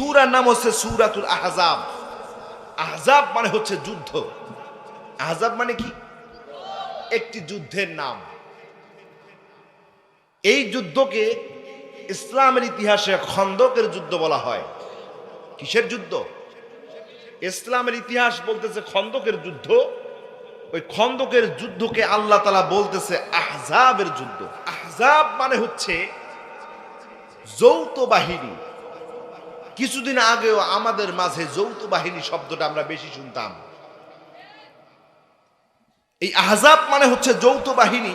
সূরার নাম হচ্ছে সূরাতুল আহজাব। আহজাব মানে হচ্ছে যুদ্ধ। আহজাব মানে কি? একটি যুদ্ধের নাম। এই যুদ্ধকে ইসলামের ইতিহাসে খন্দকের যুদ্ধ বলা হয়। কিসের যুদ্ধ? ইসলামের ইতিহাস বলতেছে খন্দকের যুদ্ধ। ওই খন্দকের যুদ্ধকে আল্লাহ তাআলা বলতেছে আহজাবের যুদ্ধ। আহজাব মানে হচ্ছে যৌথ বাহিনী। কিছুদিন আগেও আমাদের মাঝে যৌথ বাহিনী শব্দটা আমরা বেশি শুনতাম। এই আহজাব মানে হচ্ছে যৌথ বাহিনী।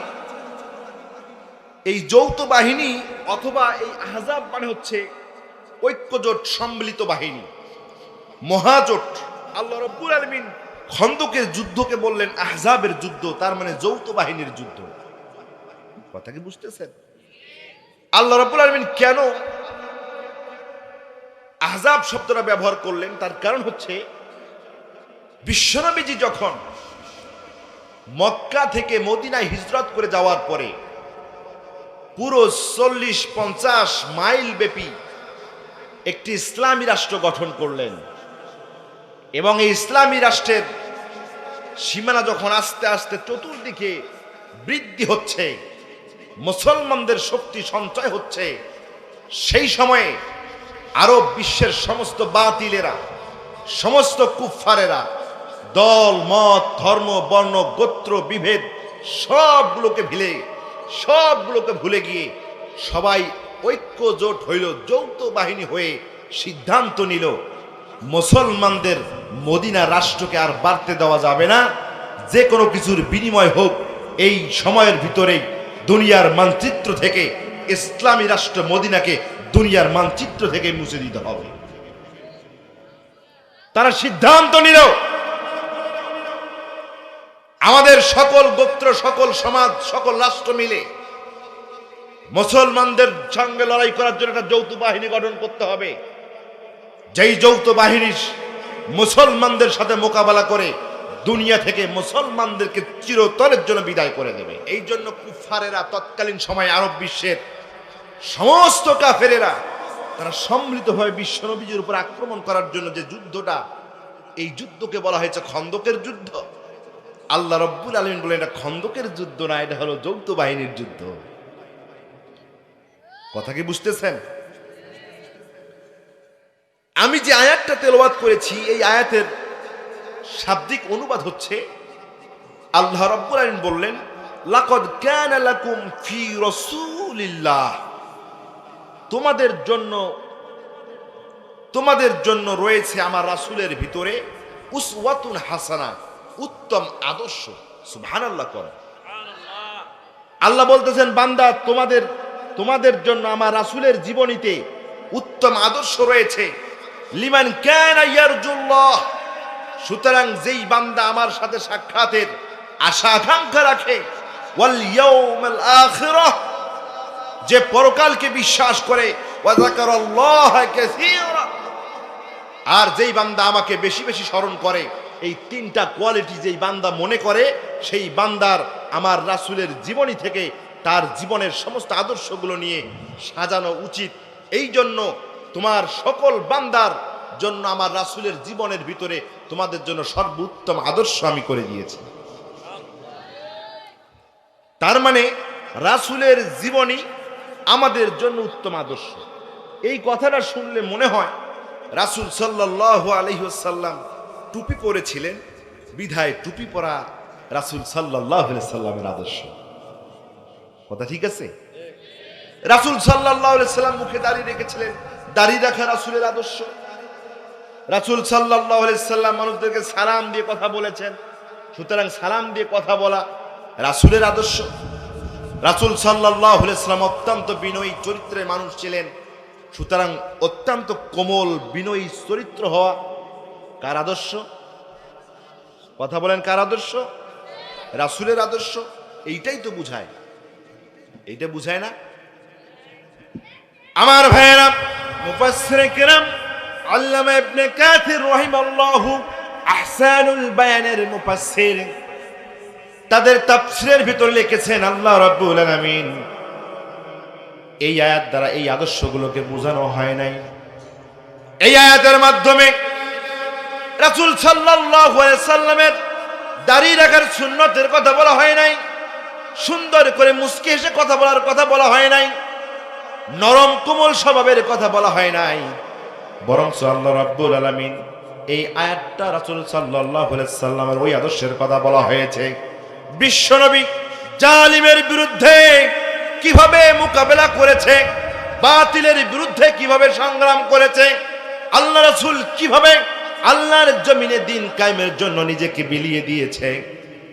এই যৌথ বাহিনী অথবা এই আহজাব মানে হচ্ছে ঐক্যজোট, সম্মিলিত বাহিনী, মহাজোট। আল্লাহ রাব্বুল আলামিন খন্দকের যুদ্ধকে বললেন আহজাবের যুদ্ধ, তার মানে যৌথ বাহিনীর যুদ্ধ। কথা কি বুঝতেছেন? আল্লাহ রাব্বুল আলামিন কেন আহজাব শব্দটা ব্যবহার করলেন? তার কারণ হচ্ছে বিশ্বনবীজি যখন মক্কা থেকে মদিনায় হিজরত করে যাওয়ার পরে পুরো 40-50 মাইল ব্যাপী একটি ইসলামী রাষ্ট্র গঠন করলেন এবং এই ইসলামী রাষ্ট্রের সীমানা যখন আস্তে আস্তে চতুর্দিকে বৃদ্ধি হচ্ছে, মুসলমানদের শক্তি সঞ্চয় হচ্ছে, সেই সময়ে আরব বিশ্বের সমস্ত বাতিলেরা, সমস্ত কুফফারেরা দল মত ধর্ম বর্ণ গোত্র বিভেদ সবগুলোকে ভুলে গিয়ে সবাই ঐক্যজোট হইল, যৌথ বাহিনী হয়ে সিদ্ধান্ত নিল মুসলমানদের মদিনা রাষ্ট্রকে আর বাড়তে দেওয়া যাবে না। যে কোনো কিছুর বিনিময় হোক, এই সময়ের ভিতরেই দুনিয়ার মানচিত্র থেকে ইসলামী রাষ্ট্র মদিনাকে দুনিয়ার মানচিত্র থেকে মুছে দিতে হবে। তারা সিদ্ধান্ত নিল আমাদের সকল গোত্র, সকল সমাজ, সকল রাষ্ট্র মিলে মুসলমানদের সঙ্গে লড়াই করার জন্য একটা যৌথ বাহিনী গঠন করতে হবে, যেই যৌথ বাহিনী মুসলমানদের সাথে মোকাবেলা করে দুনিয়া থেকে মুসলমানদেরকে চিরতরের জন্য বিদায় করে দেবে। এই জন্য কুফফারেরা তৎকালীন সময়ে আরব বিশ্বের সমস্ত কাফেরেরা তারা সম্মিলিতভাবে বিশ্বনবীর উপর আক্রমণ করার জন্য যে যুদ্ধটা, এই যুদ্ধকে বলা হয়েছে খন্দকের যুদ্ধ। আল্লাহ রাব্বুল আলামিন বলেন এটা খন্দকের যুদ্ধ না, এটা হলো যৌথ বাহিনীর যুদ্ধ। কথা কি বুঝতেছেন? আমি যে আয়াতটা তেলাওয়াত করেছি, এই আয়াতের শাব্দিক অনুবাদ হচ্ছে আল্লাহ রাব্বুল আলামিন বললেন লাকাদ কানা লাকুম ফি রাসূলিল্লাহ, তোমাদের জন্য রয়েছে আমার রাসূলের ভিতরে উসওয়াতুন হাসানা, উত্তম আদর্শ। সুবহানাল্লাহ কর। আল্লাহ বলতেছেন বান্দা তোমাদের জন্য আমার রাসূলের জীবনীতে উত্তম আদর্শ রয়েছে। লিমান কানা ইয়ারজুল্লাহ, সুতরাং যেই বান্দা আমার সাথে সাক্ষাতের আশা আকাঙ্ক্ষা রাখে, ওয়াল ইয়াউমাল আখিরাহ, যে পরকালকে বিশ্বাস করে, ওয়া যাকারাল্লাহা কাসীরা, আর যেই বান্দা আমাকে বেশি বেশি স্মরণ করে, এই তিনটা কোয়ালিটি যেই বান্দা মনে করে, সেই বান্দার আমার রাসূলের জীবনী থেকে তার জীবনের সমস্ত আদর্শগুলো নিয়ে সাজানো উচিত। এই জন্য তোমার সকল বান্দার জন্য আমার রাসূলের জীবনের ভিতরে তোমাদের জন্য সর্বোত্তম আদর্শ আমি করে দিয়েছি। তার মানে রাসূলের জীবনী আমাদের জন্য উত্তম আদর্শ। এই কথাটা শুনলে মনে হয় রাসূল সাল্লাল্লাহু আলাইহি ওয়াসাল্লাম টুপি পরেছিলেন, বিধায় টুপি পরা রাসূল সাল্লাল্লাহু আলাইহি ওয়াসাল্লামের আদর্শ। কথা ঠিক আছে? রাসূল সাল্লাল্লাহু আলাইহি ওয়াসাল্লাম মুখে দাড়ি রেখেছিলেন, দাড়ি রাখা রাসূলের আদর্শ। রাসূল সাল্লাল্লাহু আলাইহি ওয়াসাল্লাম মানুষদেরকে সালাম দিয়ে কথা বলেছেন, সুতরাং সালাম দিয়ে কথা বলা রাসূলের আদর্শ। রাসূল সাল্লাল্লাহু আলাইহি ওয়াসাল্লাম অত্যন্ত বিনয়ী চরিত্রের মানুষ ছিলেন, সুতরাং অত্যন্ত কোমল বিনয়ী চরিত্র হওয়া কার আদর্শ? কথা বলেন, কার আদর্শ? রাসূলের আদর্শ। এইটাই তো বুঝায়, এইটা বুঝায় না? আমার ভাইয়েরা, মুফাসসিরে কিরাম আল্লামা ইবনে কাসির রাহিমাহুল্লাহু আহসানুল বায়ানের মুফাসসির, তাদের তাফসীরের ভিতর লিখেছেন আল্লাহ রাব্বুল আলামিন এই আয়াত দ্বারা এই আদর্শগুলোকে বোঝানো হয় নাই। এই আয়াতের মাধ্যমে রাসূল সাল্লাল্লাহু আলাইহি সাল্লামের দাড়ি রাখার সুন্নতের কথা বলা হয় নাই, সুন্দর করে মুস্কি হেসে কথা বলার কথা বলা হয় নাই, নরম কোমল স্বভাবের কথা বলা হয় নাই, বরং আল্লাহ রাব্বুল আলামিন এই আয়াতটা রাসূল সাল্লাল্লাহু আলাইহি সাল্লামের ওই আদর্শের কথা বলা হয়েছে। বিশ্বনবী জালিমের বিরুদ্ধে কিভাবে মোকাবেলা করেছে, বাতিলের বিরুদ্ধে কিভাবে সংগ্রাম করেছে, আল্লাহ রাসূল কিভাবে আল্লাহর জমিনে দিন কায়েমের জন্য নিজেকে বিলিয়ে দিয়েছে।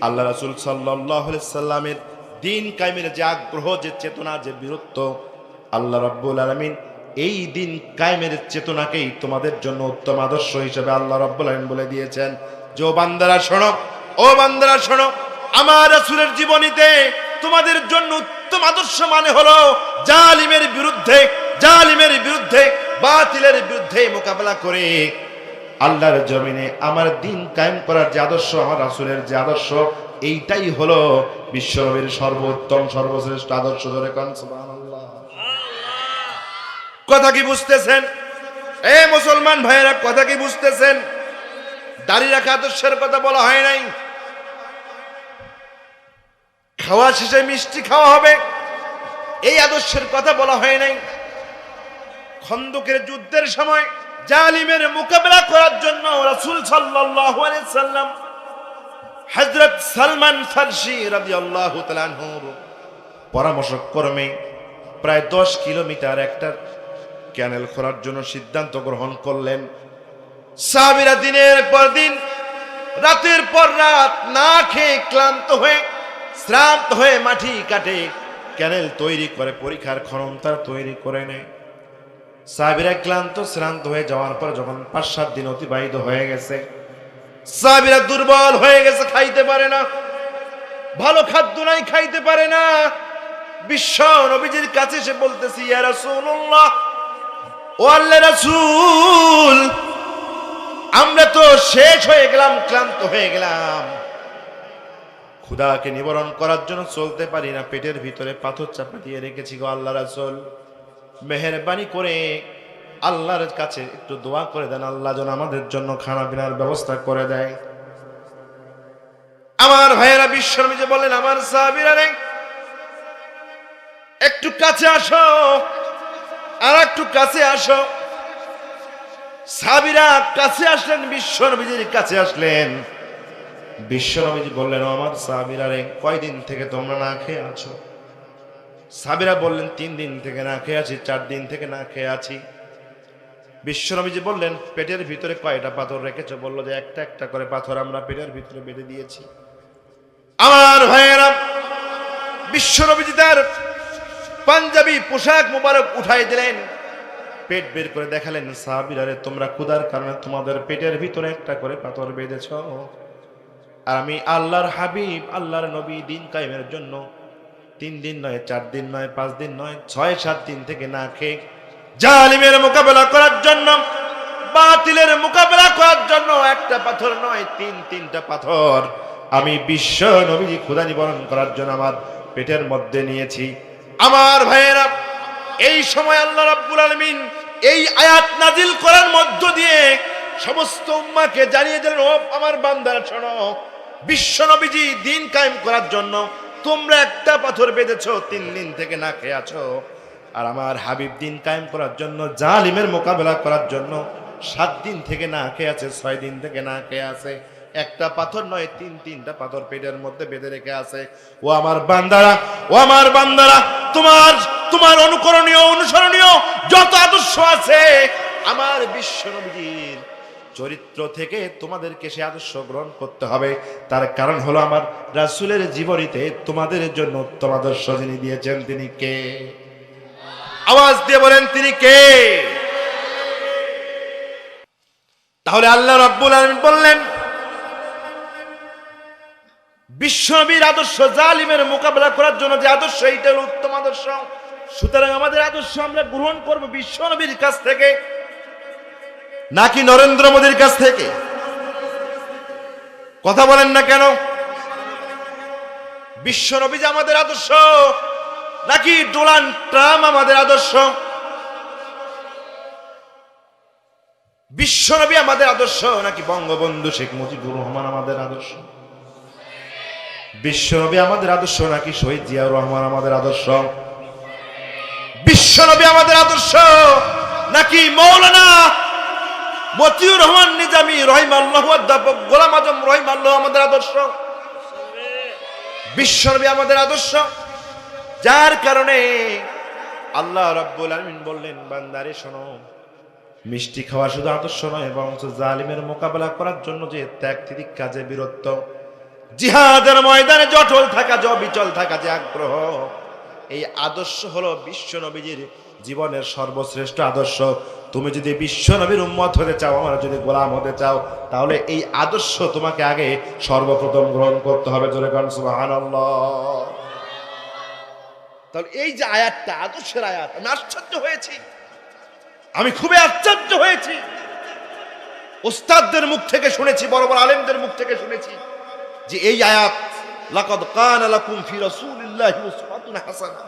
আল্লাহ রাসূল সাল্লাল্লাহু আলাইহি সাল্লামের দিন কায়েমের যে আগ্রহ, যে চেতনা, যে বীরত্ব, আল্লাহ রাব্বুল আলামিন এই দিন কায়েমের চেতনাকেই তোমাদের জন্য উত্তম আদর্শ হিসেবে আল্লাহ রাব্বুল আলামিন বলে দিয়েছেন যে ও বান্দারা শোনো, ও বান্দারা শোনো, আমার রাসূলের জীবনীতে তোমাদের জন্য উত্তম আদর্শ মানে হলো জালিমের বিরুদ্ধে বাতিলের বিরুদ্ধে মোকাবেলা করে আল্লাহর জমিনে আমার দিন কায়েম করার যে আদর্শ, আমার রাসূলের যে আদর্শ, এইটাই হলো বিশ্বনবীর সর্বোত্তম সর্বশ্রেষ্ঠ আদর্শ। ধরে কোন সুবহানাল্লাহ। কথা কি বুঝতেছেন? এ মুসলমান ভাইয়েরা, কথা কি বুঝতেছেন? দাড়ি রাখা আদর্শের কথা বলা হয় নাই। খাওয়া শেষে মিষ্টি খাওয়া হবে, এই আদর্শের কথা বলা হয় নাই। খন্দকের যুদ্ধের সময় জালিমের মোকাবেলা করার জন্য রাসূল সাল্লাল্লাহু আলাইহি সাল্লাম হযরত সালমান ফারসি রাদিয়াল্লাহু তাআলা আনহুর পরামর্শক্রমে প্রায় 10 কিলোমিটার একটা ক্যানেল খোঁড়ার জন্য সিদ্ধান্ত গ্রহণ করলেন। সাহাবীরা দিনের পর দিন, রাতের পর রাত না খেয়ে ক্লান্ত হয়ে শ্রান্ত হয়ে মাটি কাটে, ক্যানেল তৈরি করে, পরিখার খনন তারা তৈরি করে নেয়। সাহাবীরা ক্লান্ত শ্রান্ত হয়ে যাওয়ার পর যখন 5-7 দিন অতিবাহিত হয়ে গেছে, সাহাবীরা দুর্বল হয়ে গেছে, খাইতে পারে না, ভালো খাদ্য নাই, খাইতে পারে না। বিশ্ব নবীজির কাছে এসে বলতেছি, ইয়া রাসূলুল্লাহ, ও আল্লাহর রাসূল, আমরা তো শেষ হয়ে গেলাম, ক্লান্ত হয়ে গেলাম, ক্ষুধাকে নিবারণ করার জন্য চলতে পারি না, পেটের ভিতরে পাথর চাপা দিয়ে রেখেছি গো আল্লাহর রাসূল, মেহেরবানি করে আল্লাহর কাছে একটু দোয়া করে দেন, আল্লাহ যেন আমাদের জন্য খানা পিনার ব্যবস্থা করে দেয়। আমার ভাইয়েরা, বিশ্বনবী বললেন, আমার সাহাবীরা রে, একটু কাছে আসো, আর একটু কাছে আসো। সাহাবীরা কাছে আসলেন, বিশ্বনবীর কাছে আসলেন। বিশ্বনবী বললেন, আমার সাহাবীরা রে, কয়দিন থেকে তোমরা না খেয়ে আছো? সাহাবীরা বললেন, 3 দিন থেকে না খেয়ে আছি, 4 দিন থেকে না খেয়ে আছি। বিশ্বনবী বললেন, পেটের ভিতরে কয়টা পাথর রেখেছো? বলল যে একটা একটা করে পাথর আমরা পেটের ভিতরে বেঁধে দিয়েছি। আমার ভাইয়েরা, বিশ্বনবী তার পাঞ্জাবি পোশাক মুবারক উঠাই দিলেন, পেট বের করে দেখালেন, সাহাবীরা রে, তোমরা ক্ষুধার কারণে তোমাদের পেটের ভিতরে একটা করে পাথর বেঁধেছ, আর আমি আল্লাহর হাবিব, আল্লাহর নবী দিন কায়েমের জন্য 3 দিন নয়, 4 দিন নয়, 5 দিন নয়, 6-7 দিন থেকে না খেয়ে জালিমের মোকাবেলা করার জন্য, বাতিলের মোকাবেলা করার জন্য একটা পাথর নয়, 3-3টা পাথর আমি বিশ্ব নবী ক্ষুধা নিবারণ করার জন্য আমার পেটের মধ্যে নিয়েছি। আমার ভাইয়েরা, এই সময় আল্লাহ রাব্বুল আলামিন এই আয়াত নাজিল করার মধ্য দিয়ে সমস্ত উম্মাহকে জানিয়ে দিলেন, ও আমার বান্দারা শোনো, বিশ্ব নবীজি দিন কায়েম করার জন্য তোমরা একটা পাথর বেঁধেছো, 3 দিন থেকে না খেয়ে আছো, আর আমার হাবিব দিন কায়েম করার জন্য, জালিমের মোকাবেলা করার জন্য 7 দিন থেকে না খেয়ে আছে, 6 দিন থেকে না খেয়ে আছে। একটা পাথর নয়, 3-3টা পাথর পেটের মধ্যে বেঁধে রেখে আছে। ও আমার বান্দারা, ও আমার বান্দারা, তোমার অনুসরণীয় যত আদর্শ আছে আমার বিশ্ব নবীর চরিত্র থেকে তোমাদেরকে সে আদর্শ গ্রহণ করতে হবে। তার কারণ হলো আমার রাসূলের জীবনীতে তোমাদের জন্য উত্তম আদর্শ যিনি দিয়েছেন, তিনি কে? আওয়াজ দিয়ে বলেন, তিনি কে? তাহলে আল্লাহ রাব্বুল আলামিন বললেন, বিশ্বনবীর আদর্শ, জালিমের মোকাবেলা করার জন্য যে আদর্শ, এইটা হলো উত্তম আদর্শ। সুতরাং আমাদের আদর্শ আমরা গ্রহণ করব বিশ্বনবীর কাছ থেকে, নাকি নরেন্দ্র মোদীর কাছ থেকে? কথা বলেন না কেন? বিশ্বনবী যে আমাদের আদর্শ, নাকি ডোনাল্ড ট্রাম্প আমাদের আদর্শ? বিশ্বনবী আমাদের আদর্শ নাকি বঙ্গবন্ধু শেখ মুজিবুর রহমান আমাদের আদর্শ? বিশ্বনবী আমাদের আদর্শ নাকি শহীদ জিয়াউর রহমান আমাদের আদর্শ? বিশ্বনবী আমাদের আদর্শ নাকি মৌলানা মতিউর রহমান নিজামী রহিমাল্লাহু অধ্যাপক গোলাম আজম রহিমাল্লাহু আমাদের আদর্শ? বিশ্বনবী আমাদের আদর্শ, যার কারণে আল্লাহ রাব্বুল আলামিন বললেন, বান্দারে শোনো, মিষ্টি খাওয়া শুধু আদর্শ নয়, এবং জালিমের মোকাবেলা করার জন্য যে ত্যাগ তিতিক কাজে বীরত্ব, জিহাদের ময়দানে জটল থাকা, বিচল থাকা, যে আগ্রহ, এই আদর্শ হলো বিশ্বনবীজির জীবনের সর্বশ্রেষ্ঠ আদর্শ। তুমি যদি বিশ্বনবীর উম্মত হতে চাও, আমরা যদি গোলাম হতে চাও, তাহলে এই আদর্শ তোমাকে আগে সর্বপ্রথম গ্রহণ করতে হবে। জোরে কান সুবহানাল্লাহ। তাহলে এই যে আয়াতটা আদর্শের আয়াত, আমি আশ্চর্য হয়েছি, আমি খুবই আশ্চর্য হয়েছি। ওস্তাদদের মুখ থেকে শুনেছি, বড় বড় আলেমদের মুখ থেকে শুনেছি যে এই আয়াত, লাকাদ কানা লাকুম ফি রাসূলিল্লাহি উসওয়াতুন হাসানাহ,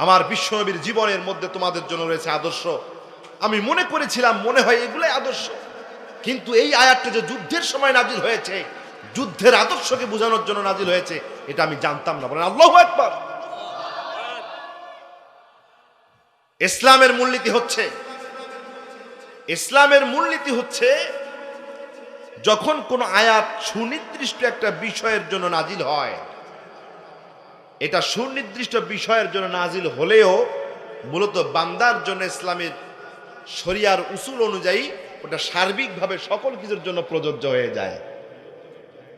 আমার বিশ্বনবীর জীবনের মধ্যে তোমাদের জন্য রয়েছে আদর্শ। আমি মনে করেছিলাম, মনে হয় এগুলাই আদর্শ, কিন্তু এই আয়াতটা যে যুদ্ধের সময় নাজিল হয়েছে, যুদ্ধের আদর্শকে বোঝানোর জন্য নাজিল হয়েছে, এটা আমি জানতাম না। বলেন আল্লাহু আকবার। ইসলামের মূলনীতি হচ্ছে, ইসলামের মূলনীতি হচ্ছে যখন কোন আয়াত সুনির্দিষ্ট একটা বিষয়ের জন্য নাজিল হয়, এটা সুনির্দিষ্ট বিষয়ের জন্য নাজিল হলেও মূলত বান্দার জন্য ইসলামের শরিয়ার উসুল অনুযায়ী ওটা সার্বিকভাবে সকল কিছুর জন্য প্রযোজ্য হয়ে যায়।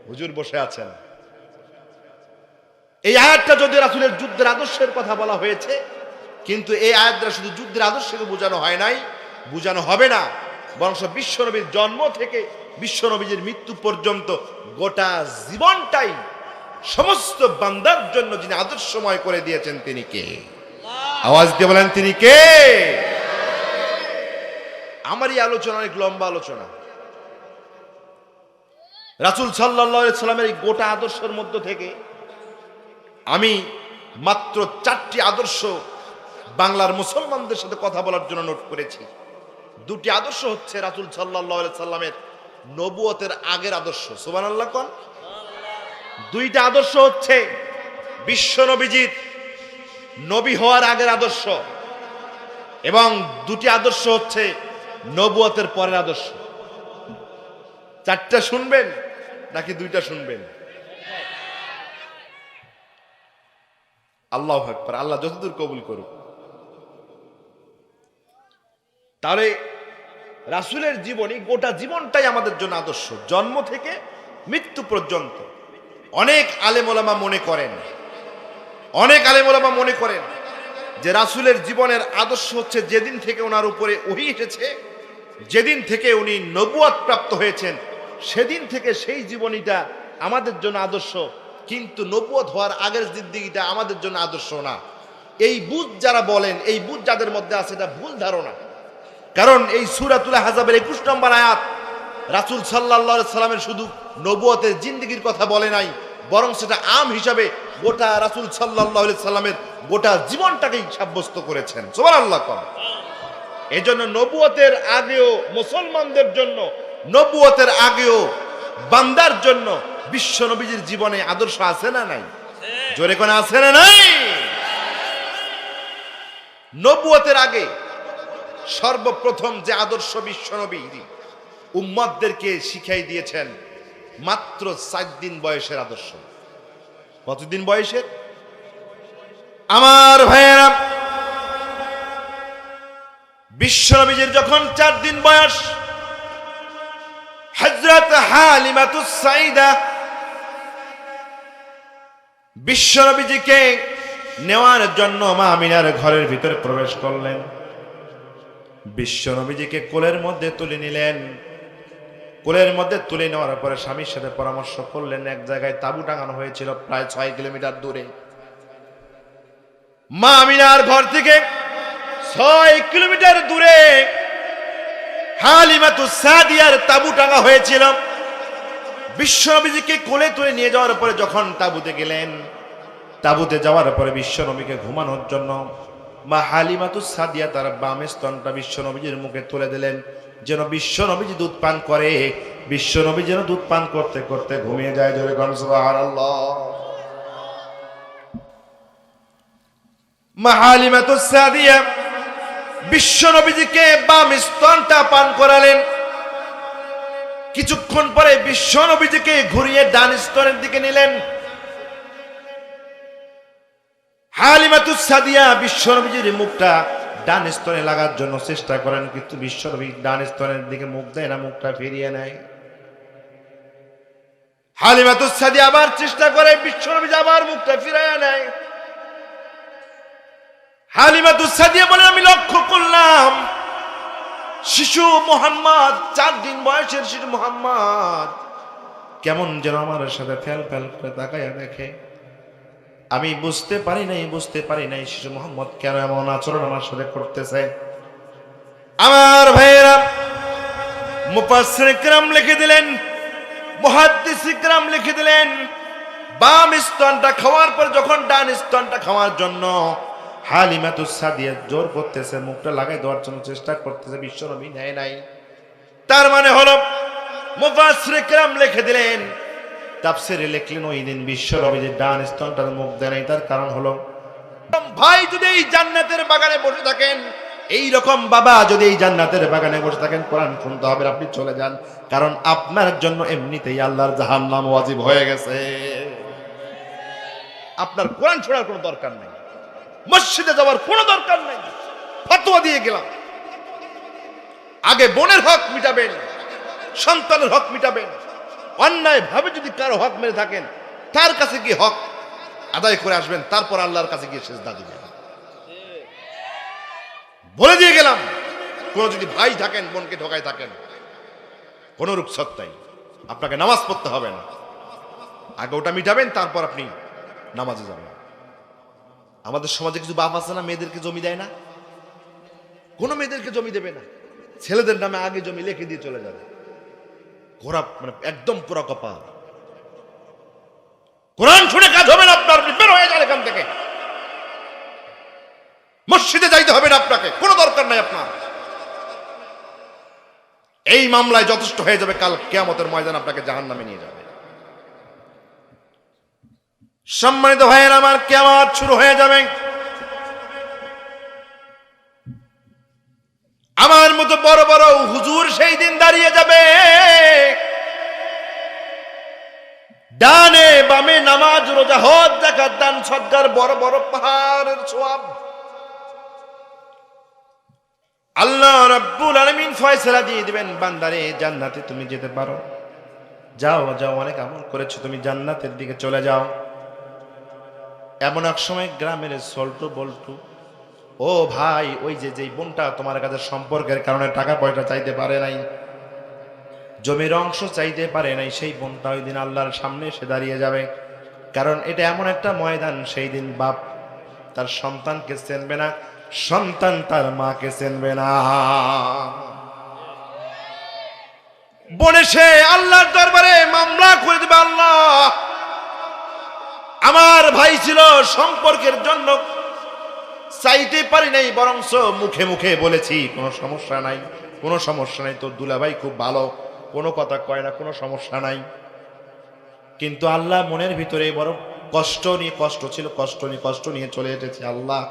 হুজুর বসে আছেন, এই আয়াতটা যদি রাসূলের যুদ্ধের আদর্শের কথা বলা হয়েছে, কিন্তু এই আয়াত দ্বারা শুধু যুদ্ধের আদর্শকে বোঝানো হয় নাই, বোঝানো হবে না, বরং বিশ্বনবীর জন্ম থেকে বিশ্বনবীর মৃত্যু পর্যন্ত গোটা জীবনটাই সমস্ত বান্দার জন্য যিনি আদর্শময় করে দিয়েছেন, তিনি কে? আওয়াজ দিয়ে বলেন, তিনি কে? আমার এই আলোচনা অনেক লম্বা আলোচনা। রাসূল সাল্লাল্লাহু আলাইহি সাল্লামের এই গোটা আদর্শের মধ্য থেকে আমি মাত্র 4টি আদর্শ বাংলার মুসলমানদের সাথে কথা বলার জন্য নোট করেছি। 2টি আদর্শ হচ্ছে রাসূল সাল্লাল্লাহু আলাইহি সাল্লামের নবুয়তের আগের আদর্শ, সুবহানাল্লাহ কোন। 2টা আদর্শ হচ্ছে বিশ্বনবীজির নবী হওয়ার আগের আদর্শ, এবং 2টি আদর্শ হচ্ছে নবুয়তের পরের আদর্শ। 4টা শুনবেন নাকি 2টা শুনবেন? আল্লাহু আকবার, আল্লাহ যতদূর কবুল করুক। তাহলে রাসূলের জীবনী, গোটা জীবনটাই আমাদের জন্য আদর্শ, জন্ম থেকে মৃত্যু পর্যন্ত। অনেক আলেম ওলামা মনে করেন যে রাসূলের জীবনের আদর্শ হচ্ছে যেদিন থেকে ওনার উপরে ওহী এসেছে, যেদিন থেকে উনি নবুয়ত প্রাপ্ত হয়েছেন, সেদিন থেকে সেই জীবনীটা আমাদের জন্য আদর্শ, কিন্তু নবুয়ত হওয়ার আগের জিন্দেগিটা আমাদের জন্য আদর্শ না। এই বুঝ যারা বলেন, এই বুঝ যাদের মধ্যে আছে, এটা ভুল ধারণা। কারণ এই সূরাতুল আহজাবের 21 নম্বর আয়াত রাসূল সাল্লাল্লাহু আলাইহি সাল্লামের শুধু নবুয়তের জিন্দেগির কথা বলে নাই, বরং সেটা আম হিসাবে গোটা রাসূল সাল্লাল্লাহু আলাইহি সাল্লামের গোটা জীবনটাকেই সাব্যস্ত করেছেন, সুবহানাল্লাহ। এজন্য নবুয়তের আগেও মুসলমানদের জন্য, নবুয়তের আগেও বান্দার জন্য বিশ্বনবীর জীবনে আদর্শ আছে না নাই? জোরে কোন আছে না নাই? নবুয়তের আগে সর্বপ্রথম যে আদর্শ বিশ্বনবী উম্মতদেরকে শিখাই দিয়েছেন, মাত্র 4 দিন বয়সের আদর্শ। কতদিন বয়সের? আমার ভাইয়েরা, বিশ্বনবীর যখন 4 দিন বয়স, হযরত হালিমাতুস সাঈদা বিশ্বনবীকে নেওয়ার জন্য মা আমিনার ঘরের ভিতরে প্রবেশ করলেন। বিশ্বনবীজিকে কোলের মধ্যে তুলে নিলেন। কোলের মধ্যে তুলে নেওয়ার পরে স্বামীর সাথে পরামর্শ করলেন। এক জায়গায় তাঁবু টাঙানো হয়েছিল প্রায় 6 কিলোমিটার দূরে। মা আমিনার ঘর থেকে 6 কিলোমিটার দূরে হালিমাতুস সাদিয়ার তাঁবু টাঙা হয়েছিল। বিশ্বনবীজিকে কোলে তুলে নিয়ে যাওয়ার পরে যখন তাঁবুতে গেলেন, তাঁবুতে যাওয়ার পরে বিশ্বনবীকে ঘুমানোর জন্য মা হালিমাতুস সাদিয়া তার বাম স্তনটা বিশ্ব নবীজির মুখে তুলে দিলেন, যেন বিশ্ব নবীজি দুধ পান করে। বিশ্ব নবী যেন দুধ পান করতে করতে ঘুমিয়ে যায়। জোরে কোন সুবহানাল্লাহ। মা হালিমাতুস সাদিয়া বিশ্ব নবীজিকে বাম স্তনটা পান করালেন। কিছুক্ষণ পরে বিশ্ব নবীজিকে ঘুরিয়ে ডান স্তনের দিকে নিলেন। হালিমাতুস সাদিয়া বিশ্ব নবীজির মুখটা ডান স্তনে লাগার জন্য চেষ্টা করেন, কিন্তু বিশ্ব নবী ডান স্তনের দিকে মুখ দেয় না, মুখটা ফিরিয়ে নেয়। হালিমাতুস সাদিয়া আবার চেষ্টা করে, বিশ্ব নবীজি আবার মুখটা ফিরিয়ে নেয়। হালিমাতুস সাদিয়া বলে, আমি লক্ষ্য করলাম শিশু মোহাম্মদ, 4 দিন বয়সের শিশু মোহাম্মদ কেমন যেন আমার সাথে ফেল ফেল করে তাকায়া দেখে। আমি বুঝতে পারি নাই শিশু মোহাম্মদ কেন এমন আচরণ আমার সাথে করতেছে। আমার ভাইয়েরা, মুফাসসির কিরাম লিখে দিলেন, মুহাদ্দিস কিরাম লিখে দিলেন, বাম স্তনটা খাওয়ার পর যখন ডান স্তনটা খাওয়ার জন্য হালিমাতুস সাদিয়া জোর করতেছে, মুখটা লাগাই দেওয়ার জন্য চেষ্টা করতেছে, বিশ্বনবী নেয় নাই। তার মানে হলো, মুফাসসির কিরাম লিখে দিলেন, তাফসীরে লিখলেন, ওই দিন বিশ্বনবী যে ডান স্তনটার মুখ দেয় নাই, তার কারণ হলো, ভাই যদি এই জান্নাতের বাগানে বসে থাকেন, এই রকম বাবা যদি এই জান্নাতের বাগানে বসে থাকেন, কোরআন শুনতে হবে, আপনি চলে যান, কারণ আপনার জন্য এমনিতেই আল্লাহর জাহান্নাম ওয়াজিব হয়ে গেছে। আপনার কোরআন শোনার কোনো দরকার নেই, মসজিদে যাওয়ার কোনো দরকার নেই। ফতোয়া দিয়ে গেলাম, আগে বোনের হক মিটাবেন, সন্তানের হক মিটাবেন। অন্যায় ভাবে যদি কারো হক মেরে থাকেন, তার কাছে গিয়ে হক আদায় করে আসবেন, তারপর আল্লাহর কাছে গিয়ে সিজদা দিবেন। বলে দিয়ে গেলাম, কোন যদি ভাই থাকেন, বোনকে ঠকায় থাকেন, কোন রুখসত নাই, আপনাকে নামাজ পড়তে হবে না, আগে ওটা মিটাবেন, তারপর আপনি নামাজে যাবেন। আমাদের সমাজে কিছু বাপ আছে না, মেয়েদেরকে জমি দেয় না, কোন মেয়েদেরকে জমি দেবে না, ছেলেদের নামে আগে জমি লিখে দিয়ে চলে যাবে। ঘোরা মানে একদম পুরো কপাল। কোরআন শুনে কাজ হবে না আপনার, বের হয়ে যান এখান থেকে। মসজিদে যাইতে হবে না আপনাকে, কোনো দরকার নাই আপনার। এই মামলায় যথেষ্ট হয়ে যাবে, কাল কিয়ামতের ময়দান আপনাকে জাহান্নামে নিয়ে যাবে। সম্মানিত ভাইয়েরা আমার, কিয়ামত শুরু হয়ে যাবে। আমার মতো বড় বড় হুজুর সেই দিন দাঁড়িয়ে যাবে, ডানে বামে নামাজ, রোজা, হজ, যাকাত, দান, সদকার বড় বড় পাহাড়ের সওয়াব আল্লাহ রাব্বুল আলামিন ফয়সালা দিয়ে দিবেন, বান্দারে জান্নাতে তুমি যেতে পারো, যাও যাও, অনেক আমল করেছো, তুমি জান্নাতের দিকে চলে যাও। এমন এক সময় গ্রামের সল্টু বল্টু, ও ভাই, ওই যে যেই বোনটা তোমার কাছে সম্পর্কের কারণে টাকা পয়সা চাইতে পারে নাই, জমির অংশ চাইতে পারে নাই, সেই বোনটা ওই দিন আল্লাহর সামনে এসে দাঁড়িয়ে যাবে। কারণ এটা এমন একটা ময়দান, সেই দিন বাপ তার সন্তানকে চেনবে না, সন্তান তার মাকে চেনবে না। বোন সে আল্লাহর দরবারে মামলা করে দেবে, আল্লাহ আমার ভাই ছিল, সম্পর্কের জন্য চাইতে পারি নাই, বরঞ্চ মুখে মুখে বলেছি, কোনো সমস্যা নাই, কোনো সমস্যা নাই, তোর দুলাভাই খুব ভালো, কোনো কথা কয় না, কোনো সমস্যা নাই। কিন্তু আল্লাহ মনের ভিতরে বড় কষ্ট ছিল, কষ্ট নিয়ে চলে এসেছে। আল্লাহ,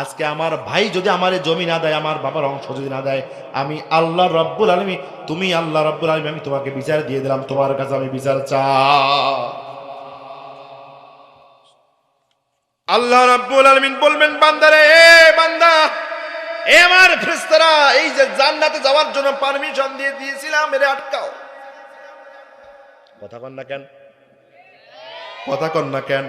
আজকে আমার ভাই যদি আমার জমি না দেয়, আমার বাবার অংশ যদি না দেয়, আমি আল্লাহ রব্বুল আলামিন, তুমি আল্লাহ রব্বুল আলামিন, আমি তোমাকে বিচার দিয়ে দিলাম, তোমার কাছে আমি বিচার চাই। আল্লাহ রাব্বুল আলামিন বলবেন, বান্দারে, বান্দা, আমার ফেরেশতারা এই যে জান্নাতে যাওয়ার জন্য পারমিশন দিয়ে দিয়েছিলাম, এরে আটকাও। কথা কন না কেন, কথা কন না কেন?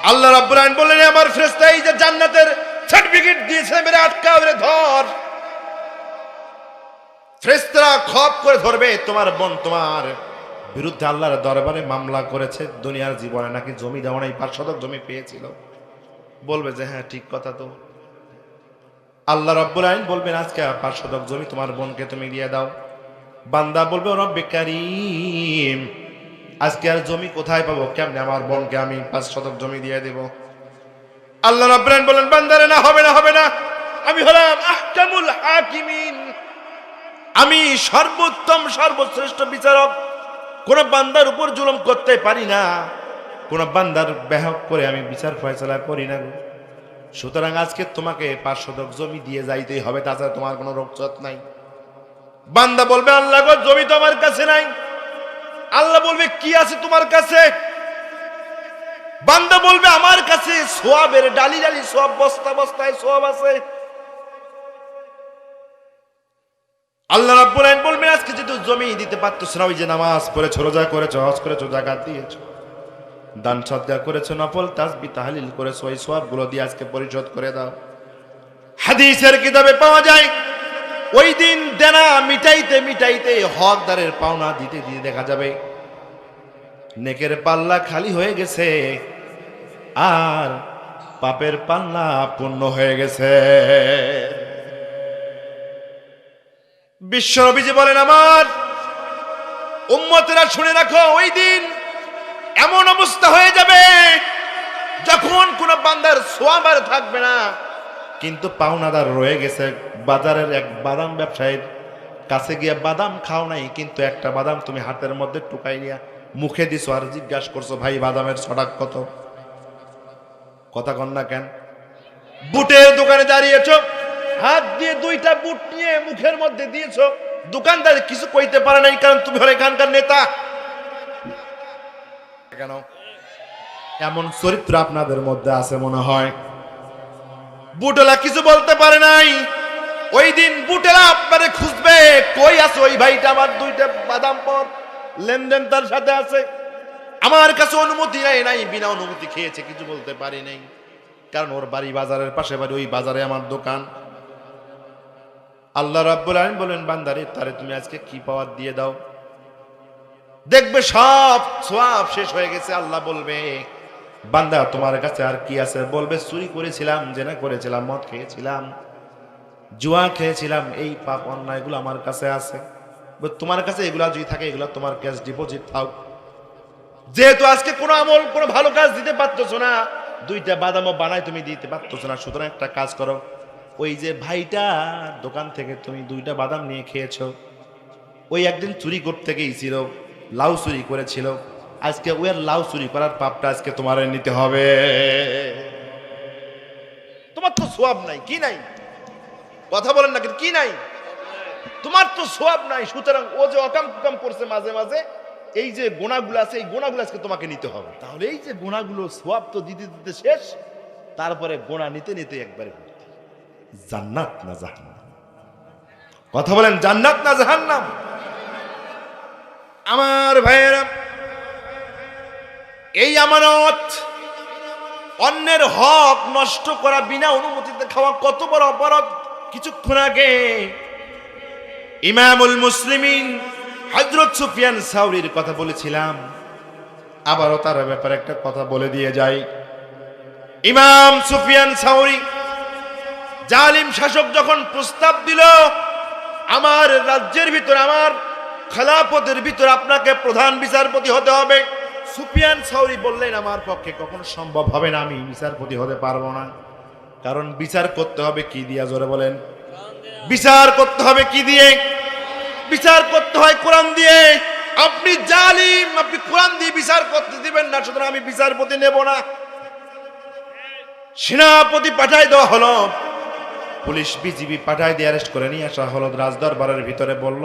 আল্লাহ রাব্বুল আলামিন বললেন, আমার ফেরেশতা এই যে জান্নাতের সার্টিফিকেট দিয়েছে, এরে আটকাও, এরে ধর। ফেরেশতারা খপ করে ধরবে, তোমার বোন তোমার বিরুদ্ধে আল্লাহর দরবারে মামলা করেছে, দুনিয়ার জীবনে নাকি জমি দেওয়া নাই, 5 শতক জমি পেয়েছিল। বলবে যে হ্যাঁ ঠিক কথা তো। আল্লাহ রাব্বুল আলামিন বলবেন, আজকে 5 শতক জমি তোমার বোনকে তুমি দিয়ে দাও। বান্দা বলবে, রব্বে কারীম, আজকে আর জমি কোথায় পাবো, কেমনে আমার বোনকে আমি 5 শতক জমি দিয়ে দেব? আল্লাহ রাব্বুল আলামিন বলেন বান্দারে না, হবে না, হবে না, আমি হলাম আহকামুল হাকিমিন, আমি সর্বোত্তম সর্বশ্রেষ্ঠ বিচারক। কোন বান্দার উপর জুলুম করতে পারি না, কোন বান্দার বেহক করে আমি বিচার ফয়সালা করি না। সুতরাং আজকে তোমাকে 5 শতক জমি দিয়ে যাইতেই হবে, তাছাড়া তোমার কোনো রক্ষত নাই। বান্দা বলবে আল্লাহ গো, জমি তো আমার কাছে নাই। আল্লাহ বলবে কি আছে তোমার কাছে? বান্দা বলবে আমার কাছে সোয়াবের ডালি ডালি সোয়াব, বস্তা বস্তায় সোয়াব আছে। আল্লাহ রাব্বুল আলামিন বলবেন আজকে যেহেতু জমি দিতে পারতেছ না, ওই যে নামাজ পড়েছো, রোজা করেছো, হজ করেছো, যাকাত দিয়েছো, দান সদকা করেছো, নফল তাসবিহ তাহলিল করেছো, ওই সওয়াবগুলো দিয়ে আজকে পরিশোধ করে দাও। হাদিসের কিতাবে পাওয়া যায় ওই দিন দেনা মিটাইতে মিটাইতে হকদারের পাওনা দিতে দিতে দেখা যাবে নেকের পাল্লা খালি হয়ে গেছে আর পাপের পাল্লা পূর্ণ হয়ে গেছে। বিশ্বনবীজি বলেন আমার উম্মতেরা শুনে রাখো, ওই দিন এমন অবস্থা হয়ে যাবে যখন কোন বান্দার সোয়াব আর থাকবে না, কিন্তু পাওনাদার রয়ে গেছে। বাজারের এক বাদাম ব্যবসায়ীর কাছে গিয়ে বাদাম খাও নাই, কিন্তু একটা বাদাম তুমি হাতের মধ্যে টুকাই নিয়ে মুখে দিছো আর জিজ্ঞাসা করছো ভাই বাদামের ছটাক কত? কথা কন না কেন? বুটের দোকানে দাঁড়িয়েছো, হাত দিয়ে 2টা বুট নিয়ে মুখের মধ্যে দিয়েছো, দোকানদার কিছু কইতে পারে নাই, কারণ তুমি হলে এখানকার নেতা। কেন এমন চরিত্র আপনাদের মধ্যে আছে মনে হয়? বুটেলা কিছু বলতে পারে নাই। ওই দিন বুটেলা আপনারে খুঁজবে, কই আছে ওই ভাইটা, আমার 2টা বাদাম পর লেনদেন তার সাথে আছে, আমার কাছে অনুমতি নাই, বিনা অনুমতি খেয়েছে, কিছু বলতে পারি নাই, কারণ ওর বাড়ি বাজারের পাশে বাড়ি, ওই বাজারে আমার দোকান। আল্লাহ রাব্বুল আলামিন বলেন বান্দারে তারে তুমি আজকে কি পাওয়ার দিয়ে দাও, দেখবে সব সওয়াব শেষ হয়ে গেছে। আল্লাহ বলবে বান্দা তোমার কাছে আর কি আছে? বলবে চুরি করেছিলাম, জেনা করেছিলাম, মদ খেয়েছিলাম, জুয়া খেয়েছিলাম, এই পাপ অন্যায়গুলো আমার কাছে আছে। তোমার কাছে এগুলা যদি থাকে এগুলা তোমার ক্যাশ ডিপোজিট থাক। যেহেতু আজকে কোনো আমল কোনো ভালো কাজ দিতে পারতেছো না, 2টা বাদামও বানায় তুমি দিতে পারতেছো না, সুতরাং একটা কাজ করো, ওই যে ভাইটা দোকান থেকে তুমি 2টা বাদাম নিয়ে খেয়েছো, ওই একদিন চুরি করতে গিয়েছিল, লাউ চুরি করেছিল, আজকে ওই লাউ চুরি করার পাপটা আজকে তোমার নিতে হবে। তোমার তো সোয়াব নাই, কি নাই? কথা বলেন না, কি নাই? তোমার তো সোয়াব নাই, সুতরাং ও যে অকাম কুকাম করছে মাঝে মাঝে, এই যে গুনাহগুলো আছে, এই গুনাহগুলো আজকে তোমাকে নিতে হবে। তাহলে এই যে গুনাহগুলো সোয়াব তো দিতে দিতে শেষ, তারপরে গুনাহ নিতে নিতে একবারে জান্নাত না জাহান্নাম? কথা বলেন, জান্নাত না জাহান্নাম? আমার ভাইয়েরা, এই আমানত, অন্যের হক নষ্ট করা, বিনা অনুমতিতে খাওয়া কত বড় অপরাধ। কিছুক্ষণ আগে ইমামুল মুসলিমিন হযরত সুফিয়ান সাউরীর কথা বলেছিলাম, আবারও তার ব্যাপারে একটা কথা বলে দিয়ে যাই। ইমাম সুফিয়ান সাউরী জালিম শাসক যখন প্রস্তাব দিল আমার রাজ্যের ভিতর, আমার খেলাফতের ভিতর আপনাকে প্রধান বিচারপতি হতে হবে, সুফিয়ান সাউরী বললেন আমার পক্ষে কখনো সম্ভব হবে না, আমি বিচারপতি হতে পারবো না। কারণ বিচার করতে হবে কি দিয়া? জোরে বলেন। বিচার করতে হবে কি দিয়ে? বিচার করতে হয় কোরআন দিয়ে। আপনি জালিম, আপনি কোরআন দিয়ে বিচার করতে দিবেন না, সুতরাং আমি বিচারপতি নেব না। সেনাপতি পাঠাই দেওয়া হলো, পুলিশ বিজিবি পাঠাই দিয়ে অ্যারেস্ট করে নিয়ে আসা হলো রাজদরবারের ভিতরে। বলল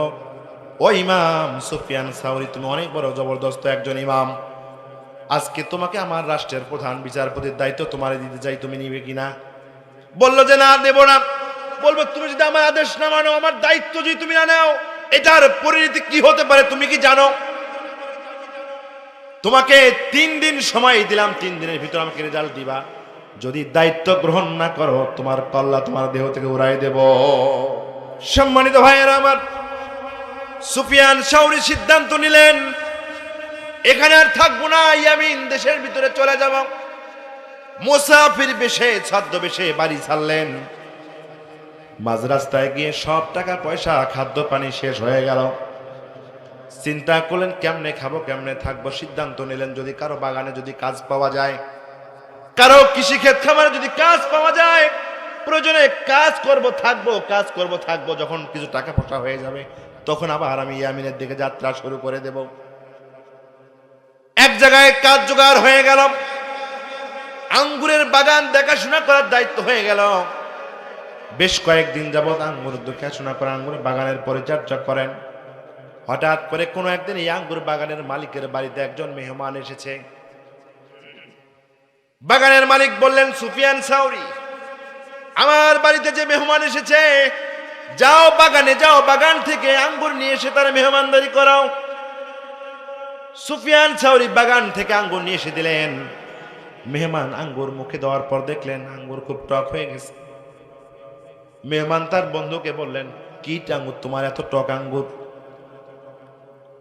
ও ইমাম সুফিয়ান সাউরী, তুমি অনেক বড় জবরদস্ত একজন ইমাম, আজকে তোমাকে আমার রাষ্ট্রের প্রধান বিচারপতির দায়িত্ব তোমারে দিতে চাই, তুমি নিবে কিনা? বলল যে না, দেব না। বলবো তুমি যদি আমার আদেশ না মানো, আমার দায়িত্ব যদি তুমি না নাও, এটার পরিণতি কি হতে পারে তুমি কি জানো? তোমাকে 3 দিন সময় দিলাম, 3 দিনের ভিতর আমাকে রেজাল্ট দিবা। যদি দায়িত্ব গ্রহণ না করো, তোমার কল্লা তোমার দেহ থেকে উড়াই দেব। সম্মানিত ভাইয়েরা আমার, সুফিয়ান সাউরী সিদ্ধান্ত নিলেন এখানে আর থাকবো না, ইয়ামিন দেশের ভিতরে চলে যাব। মুসাফির বেশে, ছদ্মবেশে বাড়ি ছাড়লেন। মাঝ রাস্তায় গিয়ে সব টাকা পয়সা খাদ্য পানি শেষ হয়ে গেল। চিন্তা করলেন কেমনে খাবো, কেমনে থাকবো। সিদ্ধান্ত নিলেন যদি কারো বাগানে যদি কাজ পাওয়া যায়, কারো কৃষি ক্ষেত খামারে যদি কাজ পাওয়া যায়, প্রয়োজনে কাজ করব থাকবো, যখন কিছু টাকা পয়সা হয়ে যাবে তখন আবার আমি ইয়ামিনের দিকে যাত্রা শুরু করে দেব। এক জায়গায় কাজ জোগাড় হয়ে গেল, আঙ্গুরের বাগান দেখাশোনা করার দায়িত্ব হয়ে গেল। বেশ কয়েকদিন যাবৎ আঙ্গুর দেখাশোনা করে আঙ্গুরের বাগানের পরিচর্যা করেন। হঠাৎ করে কোনো একদিন এই আঙ্গুর বাগানের মালিকের বাড়িতে একজন মেহমান এসেছে। বাগানের মালিক বললেন, সুফিয়ান সাউরি, আমার বাড়িতে যে মেহমান এসেছে, যাও বাগানে যাও, বাগান থেকে আঙ্গুর নিয়ে এসে তার মেহমানদারি করাও। সুফিয়ান সাউরি বাগান থেকে আঙ্গুর নিয়ে এসে দিলেন। মেহমান আঙ্গুর মুখে দেওয়ার পর দেখলেন আঙ্গুর খুব টক হয়ে গেছে। মেহমান তার বন্ধুকে বললেন, কি আঙ্গুর তোমার, এত টক আঙ্গুর?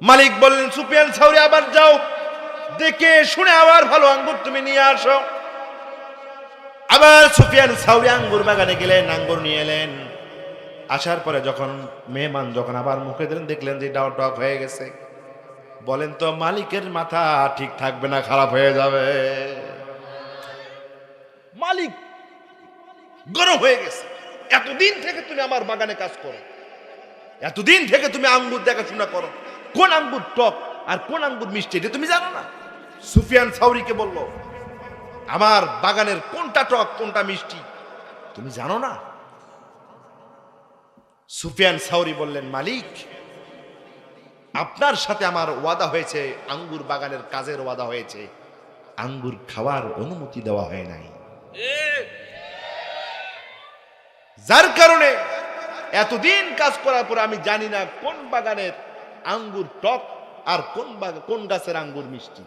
মালিক বললেন, সুফিয়ান সাউরি, আবার যাও, দেখে শুনে আবার ভালো আঙ্গুর তুমি নিয়ে আসো। আবার সুফিয়ান সাউরি আঙ্গুর বাগানে গেলেন, আঙ্গুর নিয়ে এলেন। আসার পরে যখন মেহমান আবার মুখে দিলেন, দেখলেন যে এটাও টক হয়ে গেছে। বলেন তো মালিকের মাথা ঠিক থাকবে না খারাপ হয়ে যাবে? মালিক গরম হয়ে গেছে, এতদিন থেকে তুমি আমার বাগানে কাজ করো, এতদিন থেকে তুমি আঙ্গুর দেখাশোনা করো, কোন আঙ্গুর টক আর কোন আঙ্গুর মিষ্টি এটা তুমি জানো না? সুফিয়ান সাউরিকে বলল, আমার বাগানের কোনটা টক কোনটা মিষ্টি তুমি জানো না? সুফিয়ান সাউরি বললেন, মালিক, আপনার সাথে আমার ওয়াদা হয়েছে, আঙ্গুর বাগানের কাজের ওয়াদা হয়েছে, আঙ্গুর খাওয়ার অনুমতি দেওয়া হয় নাই, যার কারণে এতদিন কাজ করার পরে আমি জানি না কোন বাগানের আঙ্গুর টক আর কোন গাছের আঙ্গুর মিষ্টি,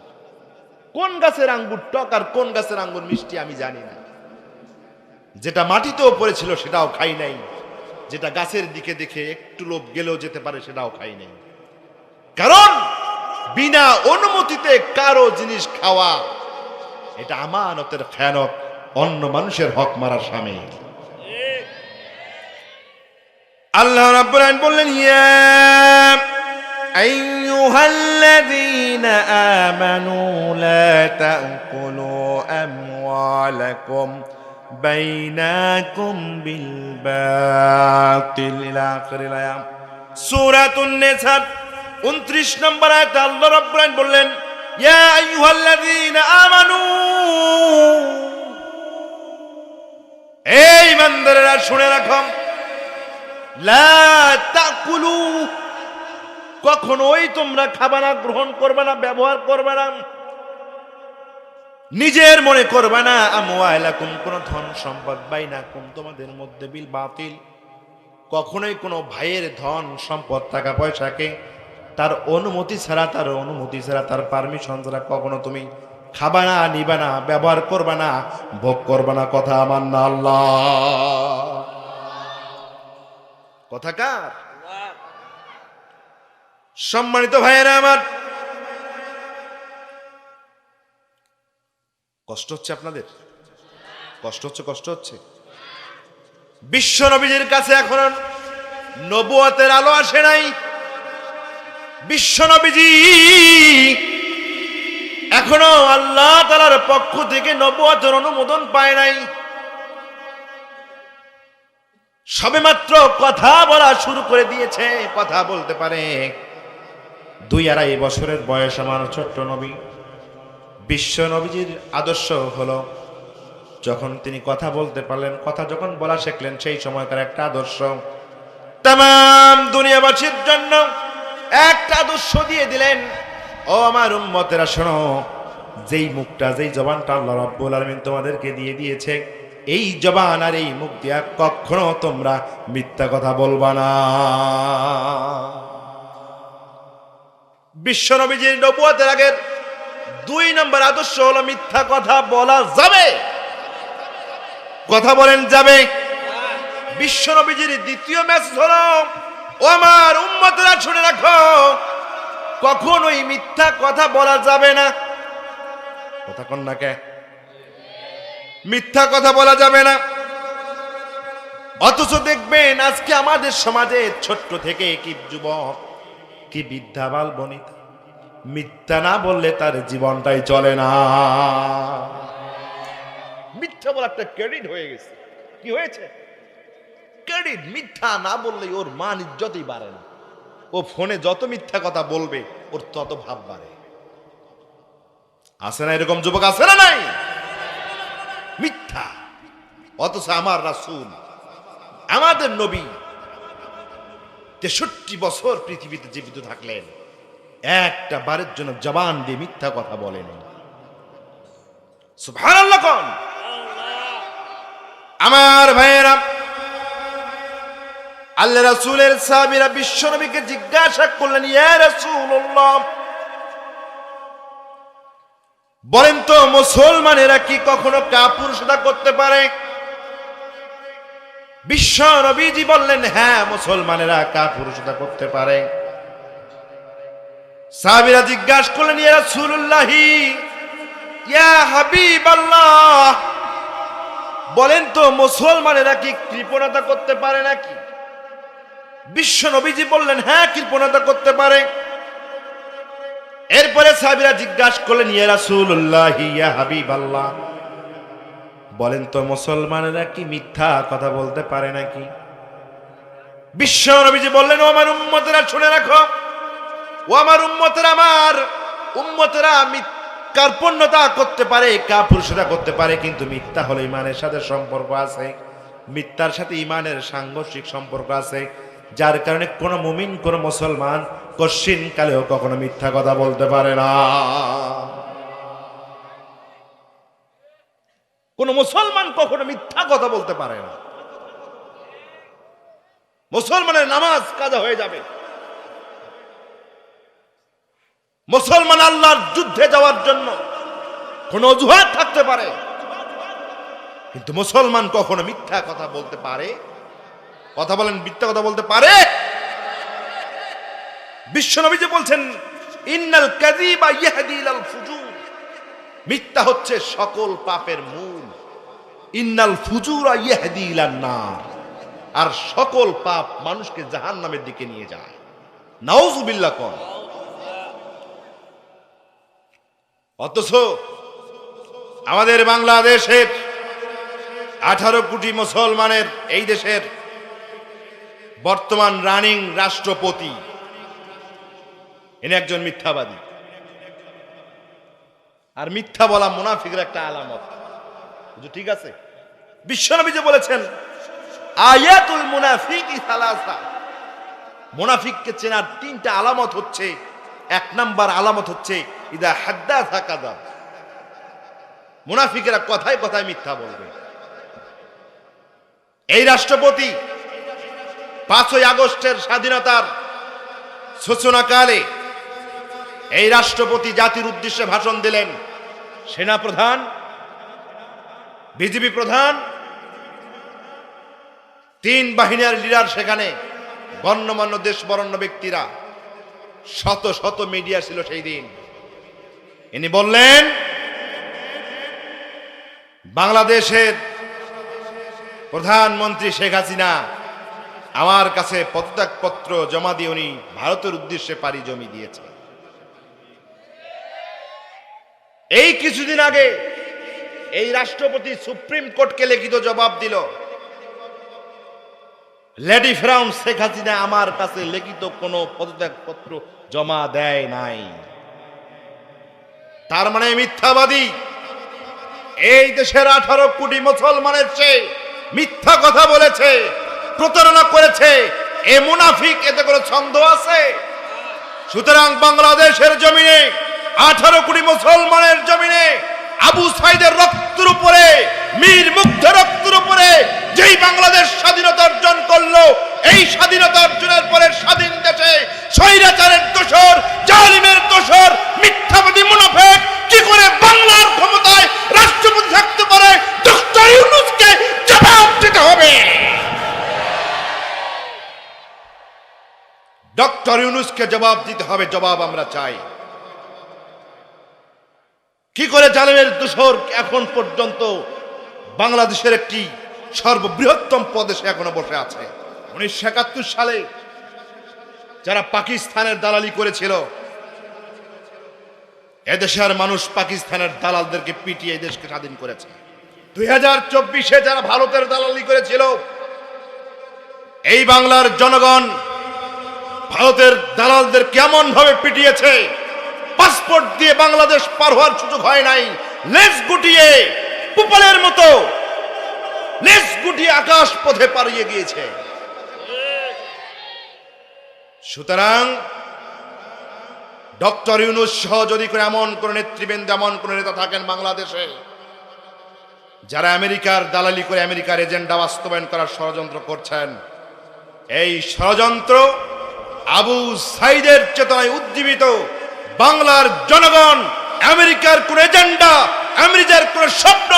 কোন গাছের আঙ্গুর টক আর কোন গাছের আঙ্গুর মিষ্টি আমি জানি না। যেটা মাটিতেও পড়েছিল সেটাও খাই নাই, যেটা গাছের দিকে দেখে একটু লোভ গেলেও যেতে পারে সেটাও খাই নাই। কারণ বিনা অনুমতিতে কারো জিনিস খাওয়া এটা আমানতের খেয়ানত, অন্য মানুষের হক মারা শামিল। আল্লাহ রাব্বুল আলামিন বললেন, ইয়া আইয়ুহাল্লাযীনা আমানু লা তাকুলু আমওয়ালাকুম বাইনাকুম বিল বাতিল ইলা আখিরিল আয়াত। সূরাতুন নিসা 29 নম্বর আয়াতে আল্লাহ রাব্বুল আলামিন বললেন, ইয়া আইয়ুহাল্লাযীনা আমানু, এই ইমানদারেরা শুনে রাখো, লা তাকুলু, কখনোই তোমরা খাবে না, গ্রহণ করবে না, ব্যবহার করবে না, নিজের মনে করবে না, আমওয়ালাকুম, কোন ধন সম্পদ, বাইনাকুম, তোমাদের মধ্যে, বিল বাতিল, কখনোই কোনো ভাইয়ের ধন সম্পদ টাকা পয়সাকে তার অনুমতি ছাড়া, তার পারমিশন ছাড়া কখনো তুমি খাবা না, নিবা না, ব্যবহার করবে না, ভোগ করবে না। কথা আমার না আল্লাহ, কথা কার? সম্মানিত ভাইয়েরা আমার, কষ্ট হচ্ছে আপনাদের? কষ্ট হচ্ছে। বিশ্ব নবীজির কাছে এখনো নবুয়তের আলো আসে নাই। বিশ্ব নবীজি এখনো আল্লাহ তাআলার পক্ষ থেকে নবুয়তের অনুমোদন পায় নাই। সবেমাত্র কথা বলা শুরু করে দিয়েছে, কথা বলতে পারে। 2-2.5 বছরের বয়স আমার ছোট্ট নবী। বিশ্ব নবীজির আদর্শ হলো যখন তিনি কথা বলতে পারলেন, কথা যখন বলা শিখলেন, সেই সময়কার একটা আদর্শ তামাম দুনিয়াবাসীর জন্য একটা আদর্শ দিয়ে দিলেন। ও আমার উম্মতেরা শোনো, যেই মুখটা, যেই জবানটা আল্লাহ রাব্বুল আলামিন তোমাদেরকে দিয়ে দিয়েছে, এই জবান আর এই মুখ দিয়া কখনো তোমরা মিথ্যা কথা বলবা না। বিশ্ব নবীজির নবুয়তের আগের 2 নম্বর আদর্শ হলো মিথ্যা কথা বলা যাবে। কথা বলেন যাবে? বিশ্ব নবীজির দ্বিতীয় মেসেজ হলো, ও আমার উম্মতেরা শুনে রাখো, কখনোই মিথ্যা কথা বলা যাবে না। কথা কোন না কে? মিথ্যা কথা বলা যাবে না। অথচ দেখবেন আজকে আমাদের সমাজে ছোট্ট থেকে কি যুবক, কি বৃদ্ধা, বাল বনিতা, মিথ্যা না বললে তার জীবনটাই চলে না। মিথ্যা বলা একটা ক্রেডিট হয়ে গেছে। কি হয়েছে? ক্রেডিট। মিথ্যা না বললে ওর মান ইজ্জতই বাড়ে না। ও ফোনে যত মিথ্যা কথা বলবে ওর তত ভাব বাড়ে। আছে না এরকম যুবক? আছে না নাই? মিথ্যা। অথচ আমার রাসূল, আমাদের নবী 63 বছর পৃথিবীতে জীবিত থাকলেন, একটা বারের জন্য জবান দিয়ে মিথ্যা কথা বলেন। সুবহানাল্লাহ কোন? আমার ভাইয়েরা, আল্লাহ রাসূলের সাহাবীরা বিশ্ব নবীকে জিজ্ঞাসা করলেন, ইয়া রাসূলুল্লাহ, বলেন তো মুসলমানেরা কি কখনো কাপুরুষতা করতে পারে? বিশ্ব নবীজি বললেন, হ্যাঁ, মুসলমানেরা কাপুরুষতা করতে পারে। সাহাবীরা জিজ্ঞাসা করলেন, ইয়া রাসূলুল্লাহ, ইয়া হাবিবাল্লাহ, বলেন তো মুসলমানেরা কি কৃপণতা করতে পারে নাকি? বিশ্ব নবীজি বললেন, হ্যাঁ, কৃপণতা করতে পারে। এরপরে সাহাবীরা জিজ্ঞাসা করলেন, ইয়া রাসূলুল্লাহ, ইয়া হাবিবাল্লাহ, বলেন তো মুসলমানেরা কি মিথ্যা কথা বলতে পারে নাকি? বিশ্ব নবীজি বললেন, ও আমার উম্মতেরা শুনে রাখো, ও আমার উম্মতেরা, আমার উম্মতেরা কার্পণ্যতা করতে পারে, কাপুরুষতা করতে পারে, কিন্তু মিথ্যা হলে ইমানের সাথে সম্পর্ক আছে। মিথ্যার সাথে ইমানের সাংঘর্ষিক সম্পর্ক আছে, যার কারণে কোন মুমিন, কোন মুসলমান কশিন কালেও কখনো মিথ্যা কথা বলতে পারে না। কোন মুসলমান কখনো মিথ্যা কথা বলতে পারে না। মুসলমানের নামাজ কাজা হয়ে যাবে। মুসলমান আল্লাহর যুদ্ধে যাওয়ার জন্য কোন অজুহাত থাকতে পারে, কিন্তু মুসলমান কখনো মিথ্যা কথা বলতে পারে? কথা বলেন, মিথ্যা কথা বলতে পারে? বিশ্বনবী যে বলছেন, ইন্নাল কাযিবা ইয়াহদি ইলাল ফুজুর, মিথ্যা হচ্ছে সকল পাপের মূল। ইন্নাল ফুজুরা ইয়াহদি ইলান নার, আর সকল পাপ মানুষকে জাহান্নামের দিকে নিয়ে যায়। নাউযুবিল্লাহ কোন? অথচ আমাদের বাংলাদেশের 18 কোটি মুসলমানের, এই দেশের বর্তমান রানিং রাষ্ট্রপতি, ইনি একজন মিথ্যাবাদী। আর মিথ্যা বলা মুনাফিকের একটা আলামত। ঠিক আছে? বিশ্বনবী যে বলেছেন, আয়াতুল মুনাফিকি সালাসা, মুনাফিককে চেনার 3টা আলামত হচ্ছে, 1 নাম্বার আলামত হচ্ছে ইদা হাদ্দাসা কাযাব। মুনাফিকেরা কথায় কথায় মিথ্যা বলবে। এই রাষ্ট্রপতি 5ই আগস্টের স্বাধীনতার সূচনাকালে এই রাষ্ট্রপতি জাতির উদ্দেশ্যে ভাষণ দিলেন। সেনা প্রধান, বিজিবি প্রধান, 3 বাহিনীর লিডার সেখানে, গণ্যমান্য দেশ বরেণ্য ব্যক্তিরা, শত শত মিডিয়া ছিল সেই দিন। ইনি বললেন, বাংলাদেশের প্রধানমন্ত্রী শেখ হাসিনা আমার কাছে পদত্যাগপত্র জমা দিয়ে উনি ভারতের উদ্দেশ্যে পাড়ি জমি দিয়েছে। এই কিছুদিন আগে এই রাষ্ট্রপতি সুপ্রিম কোর্টকে লিখিত জবাব দিল, লেডি ফেরাউন শেখ হাসিনা আমার কাছে লিখিত কোনো পদত্যাগপত্র জমা দেয় নাই। তার মানে মিথ্যাবাদী। এই দেশের 18 কোটি মুসলমানের চেয়ে মিথ্যা কথা বলেছে, প্রতারণা করেছে, এ মুনাফিক, এতে কোনো সন্দেহ আছে? সুতরাং বাংলাদেশের জমিনে, 18 কোটি মুসলমানের জমিনে আবু সাইদের রক্তের উপরে, মীর মুগ্ধের রক্তের উপরে যেই বাংলাদেশ স্বাধীনতা অর্জন করলো, এই স্বাধীনতা অর্জনের পরে স্বাধীন দেশে স্বৈরাচারের দোসর, জালিমের দোসর, মিথ্যাবাদী মুনাফিক কি করে বাংলার ক্ষমতায় রাষ্ট্রপতি থাকতে পারে? ডক্টর ইউনূসকে জবাব দিতে হবে। ডক্টর ইউনূসকে জবাব দিতে হবে। জবাব আমরা চাই। কি করে জালিমের দোসর এখন পর্যন্ত বাংলাদেশের একটি সর্ববৃহত্তম প্রদেশে এখনো বসে আছে? 1971 সালে যারা পাকিস্তানের দালালি করেছিল, এদেশের মানুষ পাকিস্তানের দালালদেরকে পিটিয়ে এই দেশকে স্বাধীন করেছে। 2024-এ যারা ভারতের দালালি করেছিল, এই বাংলার জনগণ ভারতের দালালদের কেমন ভাবে পিটিয়েছে। পাসপোর্ট দিয়ে বাংলাদেশ পার হওয়ার সুযোগ হয় নাই, লেজ গুটিয়ে পুপলের মতো লেজ গুটিয়ে আকাশ পথে পাড়িয়ে গিয়েছে। সুতরাং ডক্টর ইউনূস সহ যদি করে এমন কোন নেতৃবৃন্দ, এমন কোন নেতা থাকেন বাংলাদেশে যারা আমেরিকার দালালি করে আমেরিকার এজেন্ডা বাস্তবায়ন করার ষড়যন্ত্র করছেন, এই ষড়যন্ত্র আবু সাইদের চেতনায় উজ্জীবিত বাংলার জনগণ আমেরিকার কোন এজেন্ডা, আমেরিকার কোন স্বপ্ন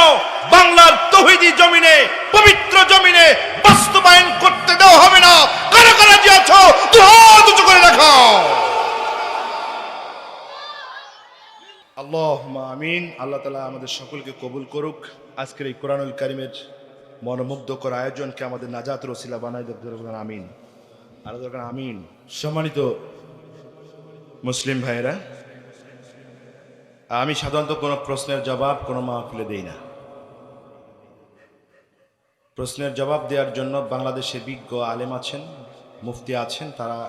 বাংলার তৌহিদি জমিনে, পবিত্র জমিনে বাস্তবায়ন করতে দেওয়া হবে না। কারা কারা যে আছো দুহাত উঁচু করে দেখাও। আল্লাহুম্মা আমিন। আল্লাহ তাআলা আমাদের সকলকে কবুল করুক। আজকের এই কোরআনুল কারীমের মনোমুগ্ধকর আয়োজনকে আমাদের নাজাতের ওসিলা বানাই দেব। আমিন। আর দরকার আমিন। সম্মানিত মুসলিম ভাইরা, আমি সাধারণত কোনো প্রশ্নের জবাব কোনো মাহফিলে দেই না। প্রশ্নের জবাব দেওয়ার জন্য বাংলাদেশে বিজ্ঞ আলেম আছেন, মুফতি আছেন, তারা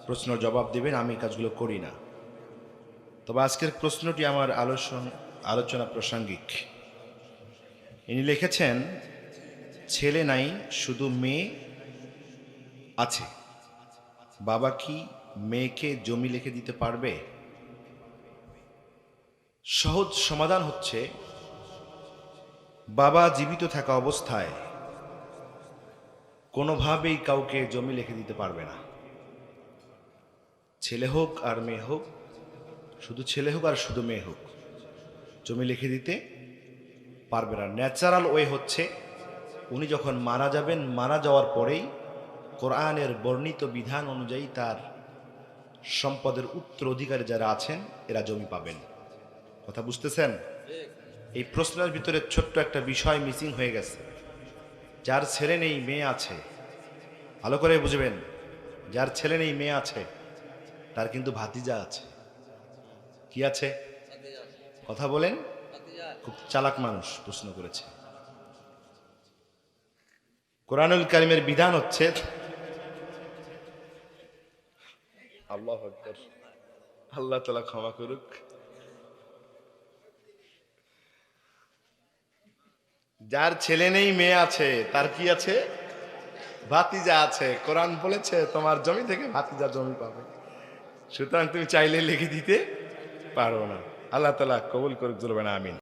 প্রশ্নের জবাব দেবেন। আমি কাজগুলো করি না। তবে আজকের প্রশ্নটি আমার আলোচনা প্রাসঙ্গিক। ইনি লিখেছেন, ছেলে নাই শুধু মেয়ে আছে, বাবা কি মেয়েকে জমি লিখে দিতে পারবে? সহজ সমাধান হচ্ছে, বাবা জীবিত থাকা অবস্থায় কোনোভাবেই কাউকে জমি লিখে দিতে পারবে না। ছেলে হোক আর মেয়ে হোক, শুধু ছেলে হোক আর শুধু মেয়ে হোক, জমি লিখে দিতে পারবে না। ন্যাচারাল ওয়ে হচ্ছে, উনি যখন মারা যাবেন, মারা যাওয়ার পরেই কোরআনের বর্ণিত বিধান অনুযায়ী তার সম্পদের উত্তরাধিকারী যারা আছেন এরা জমি পাবেন। কথা বুঝতেছেন? এই প্রশ্নের ভিতরে ছোট্ট একটা বিষয় মিসিং হয়ে গেছে। যার ছেলে নেই মেয়ে আছে, ভালো করে বুঝবেন, যার ছেলে নেই মেয়ে আছে তার কিন্তু ভাতিজা আছে। কি আছে? কথা বলেন। খুব চালাক মানুষ প্রশ্ন করেছে। কোরআনুল কারীমের বিধান হচ্ছে, আল্লাহু আকবার, আল্লাহ তাআলা ক্ষমা করুক, যার ছেলে নেই মেয়ে আছে তার কি আছে? ভাতিজা আছে। কোরআন বলেছে তোমার জমি থেকে ভাতিজা জমি পাবে। সুতরাং তুমি চাইলে লিখে দিতে পারো না। আল্লাহ তাআলা কবুল করুক। বলবেন আমিন।